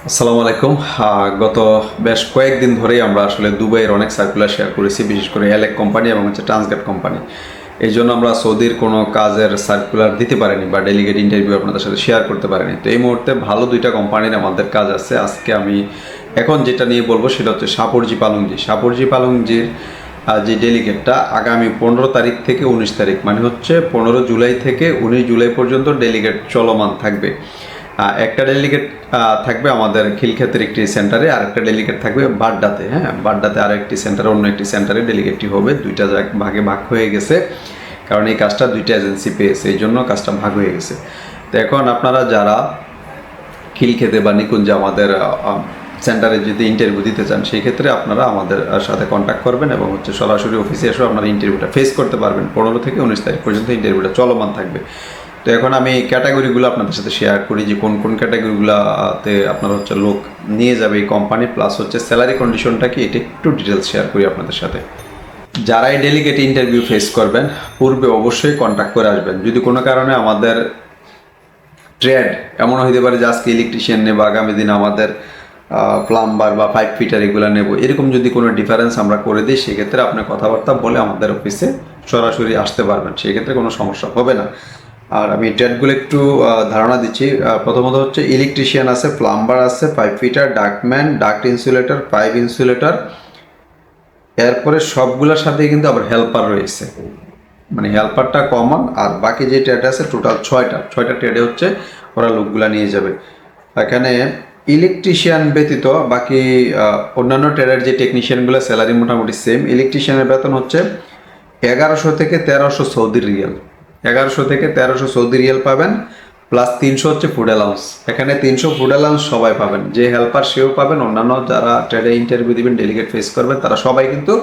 আসসালামু আলাইকুম। গত বেশ কয়েকদিন ধরেই আমরা আসলে দুবাইয়ের অনেক সার্কুলার শেয়ার করেছি, বিশেষ করে এলেক কোম্পানি এবং ট্রান্সগেট কোম্পানি। এই জন্য আমরা সৌদির কোনো কাজের সার্কুলার দিতে পারিনি বা ডেলিগেট ইন্টারভিউ আপনাদের সাথে শেয়ার করতে পারিনি। তো এই মুহূর্তে ভালো দুইটা কোম্পানির আমাদের কাজ আছে। আজকে আমি এখন যেটা নিয়ে বলবো সেটা হচ্ছে শাহপুরজি পালংজি। শাহপুরজি পালংজির যে ডেলিগেটটা আগামী 15 তারিখ থেকে 19 তারিখ, মানে হচ্ছে 15 জুলাই থেকে 19 জুলাই পর্যন্ত ডেলিগেট চলমান থাকবে। একটা ডেলিগেট থাকবে আমাদের খিলক্ষেতের একটি সেন্টারে, আর একটা ডেলিগেট থাকবে বাড্ডাতে। বাড্ডাতে আর একটি সেন্টারে, অন্য একটি সেন্টারে ডেলিগেটটি হবে। দুইটা ভাগে ভাগ হয়ে গেছে, কারণ এই কাজটা দুইটা এজেন্সি পেয়েছে, এই জন্য কাজটা ভাগ হয়ে গেছে। তো এখন আপনারা যারা খিলক্ষেতে বা নিকুঞ্জে আমাদের সেন্টারে যদি ইন্টারভিউ দিতে চান, সেই ক্ষেত্রে আপনারা আমাদের সাথে কন্ট্যাক্ট করবেন এবং সরাসরি অফিসে এসেও আপনারা ইন্টারভিউটা ফেস করতে পারবেন। 15 থেকে 19 তারিখ পর্যন্ত ইন্টারভিউটা চলমান থাকবে। তো এখন আমি ক্যাটাগরিগুলো আপনাদের সাথে শেয়ার করি যে কোন কোন ক্যাটাগরিগুলোতে আপনারা লোক নিয়ে যাবে এই কোম্পানি, প্লাস স্যালারি কন্ডিশনটা কি, এটা একটু ডিটেলস শেয়ার করি আপনাদের সাথে। যারা এই ডেলিগেট ইন্টারভিউ ফেস করবেন, পূর্বে অবশ্যই কন্ট্যাক্ট করে আসবেন। যদি কোনো কারণে আমাদের ট্রেড এমন হইতে পারে যে আজকে ইলেকট্রিশিয়ান নেব, আগামী দিন আমাদের প্লাম্বার বা পাইপ ফিটার এগুলো নেব, এরকম যদি কোনো ডিফারেন্স আমরা করে দিই, সেক্ষেত্রে আপনি কথাবার্তা বলে আমাদের অফিসে সরাসরি আসতে পারবেন, সেক্ষেত্রে কোনো সমস্যা হবে না। আর আমি ট্রেডগুলো একটু ধারণা দিচ্ছি। প্রথমত হচ্ছে ইলেকট্রিশিয়ান আছে, প্লাম্বার আছে, pipe fitter, ductman, duct insulator, pipe insulator. এরপরে সবগুলোর সাথেই কিন্তু আবার হেল্পার রয়েছে, মানে হেল্পারটা কমন, আর বাকি যে ট্রেড আছে টোটাল ছয়টা ট্রেডে ওরা লোকগুলা নিয়ে যাবে। এখানে ইলেকট্রিশিয়ান ব্যতীত বাকি অন্যান্য ট্রেডের যে টেকনিশিয়ানগুলো স্যালারি মোটামুটি সেম। ইলেকট্রিশিয়ানের বেতন 1100 থেকে 1300 সৌদি রিয়াল। 1100 থেকে 1300 সৌদি রিয়াল পাবেন, প্লাস 300 ফুড অ্যালাউন্স। এখানে 300 ফুড অ্যালাউন্স সবাই পাবেন, যে হেল্পার সেও পাবেন, অন্যান্য যারা ট্রেডে ইন্টারভিউ দিবেন, ডেলিগেট ফেস করবেন, তারা সবাই কিন্তু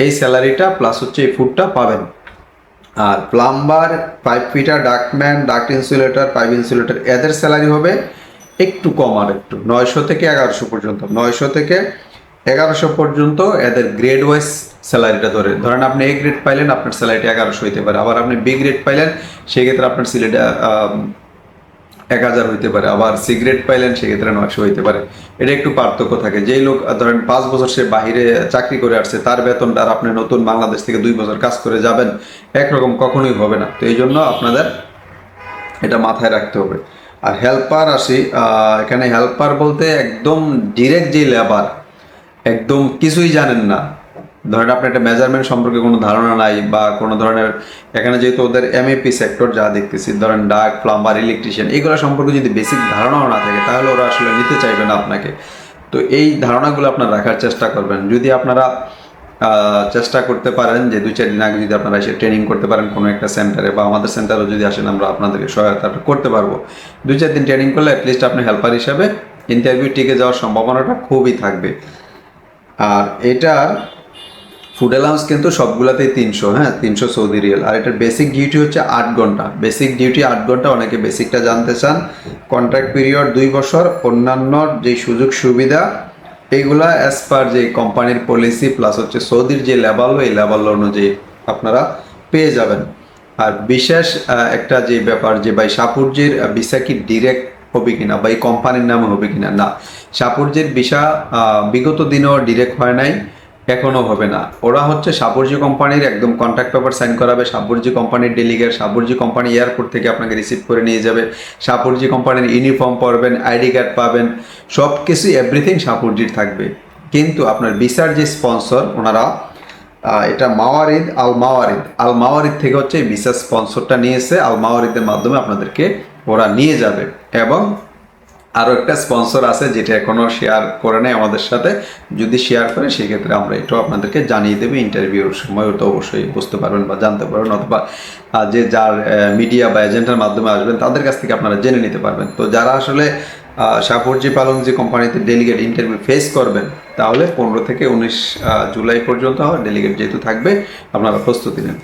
এই স্যালারিটা প্লাস এই ফুডটা পাবেন। আর plumber, pipe fitter, ductman, duct insulator, pipe insulator, এদের স্যালারি হবে একটু কম, আর একটু 900 থেকে 1100 পর্যন্ত। 900 থেকে 1100 পর্যন্ত এদের গ্রেড ওয়াইজ স্যালারিটা ধরেন আপনি এ গ্রেড পাইলেন, আপনার স্যালারিটা 1100 হইতে পারে। আবার আপনি বি গ্রেড পাইলেন, সেক্ষেত্রে আপনার স্যালারিটা 1000 হইতে পারে। আবার সি গ্রেড পাইলেন, সেক্ষেত্রে 900 হইতে পারে। এটা একটু পার্থক্য থাকে। যেই লোক ধরেন 5 বছর সে বাহিরে চাকরি করে আসছে, তার বেতনটা আর আপনি নতুন বাংলাদেশ থেকে 2 বছর কাজ করে যাবেন, একরকম কখনোই হবে না। তো এই জন্য আপনাদের এটা মাথায় রাখতে হবে। আর হেল্পার আসি, এখানে হেল্পার বলতে একদম ডিরেক্ট যে লেবার, একদম কিছুই জানেন না, ধরেন আপনার একটা মেজারমেন্ট সম্পর্কে কোনো ধারণা নাই, বা কোনো ধরনের, এখানে যেহেতু ওদের এমএপি সেক্টর যা দেখতেছি, ধরেন ডাক, প্লাম্বার, ইলেকট্রিশিয়ান, এগুলো সম্পর্কে যদি বেসিক ধারণাও না থাকে, তাহলে ওরা আসলে নিতে চাইবে না আপনাকে। তো এই ধারণাগুলো আপনারা রাখার চেষ্টা করবেন। যদি আপনারা চেষ্টা করতে পারেন যে 2-4 দিন আগে যদি আপনারা এসে ট্রেনিং করতে পারেন কোনো একটা সেন্টারে, বা আমাদের সেন্টারেও যদি আসেন, আমরা আপনাদেরকে সহায়তা করতে পারবো। 2-4 দিন ট্রেনিং করলে অ্যাটলিস্ট আপনি হেল্পার হিসাবে ইন্টারভিউ টিকে যাওয়ার সম্ভাবনাটা খুবই থাকবে। আর এটার ফুড অ্যালাউন্স কিন্তু সবগুলাতেই 300, 300 সৌদি রিয়াল। আর এটার বেসিক ডিউটি 8 ঘন্টা। বেসিক ডিউটি 8 ঘন্টা। অনেকে বেসিকটা জানতে চান। কন্ট্রাক্ট পিরিয়ড 2 বছর। অন্যান্য যে সুযোগ সুবিধা, এইগুলা অ্যাজ পার যে কোম্পানির পলিসি, প্লাস সৌদির যে লেভেল, এই লেভেল অনুযায়ী আপনারা পেয়ে যাবেন। আর বিশেষ একটা যে ব্যাপার, যে ভাই শাহপুরজির ভিসা কি ডিরেক্ট হবে কিনা, বা এই কোম্পানির নামে হবে কিনা, না, শাহপুরজির ভিসা বিগত দিনেও ডিরেক্ট হয় নাই, এখনও হবে না। ওরা শাহপুরজি কোম্পানির একদম কন্ট্রাক্ট পেপার সাইন করাবে, শাহপুরজি কোম্পানির ডেলিগেট, শাহপুরজি কোম্পানি এয়ারপোর্ট থেকে আপনাকে রিসিভ করে নিয়ে যাবে, শাহপুরজি কোম্পানির ইউনিফর্ম পরবেন, আইডি কার্ড পাবেন, সব কিছু এভরিথিং শাহপুরজির থাকবে। কিন্তু আপনার ভিসার যে স্পন্সর, ওনারা এটা মাওয়ারিদ, আল মাওয়ারিদ থেকে এই ভিসা স্পন্সরটা নিয়েছে। আল মাওয়ারিদের মাধ্যমে আপনাদেরকে ওরা নিয়ে যাবে। এবং আরও একটা স্পন্সর আছে, যেটা এখনও শেয়ার করে নেয় আমাদের সাথে। যদি শেয়ার করে, সেক্ষেত্রে আমরা এটাও আপনাদেরকে জানিয়ে দেবো। ইন্টারভিউর সময় তো অবশ্যই বুঝতে পারবেন বা জানতে পারবেন, অথবা যে যার মিডিয়া বা এজেন্টের মাধ্যমে আসবেন, তাদের কাছ থেকে আপনারা জেনে নিতে পারবেন। তো যারা আসলে শাহপুরজি পালংজি কোম্পানিতে ডেলিগেট ইন্টারভিউ ফেস করবেন, তাহলে 15 থেকে 19 জুলাই পর্যন্ত ডেলিগেট যেহেতু থাকবে, আপনারা প্রস্তুতি নেন।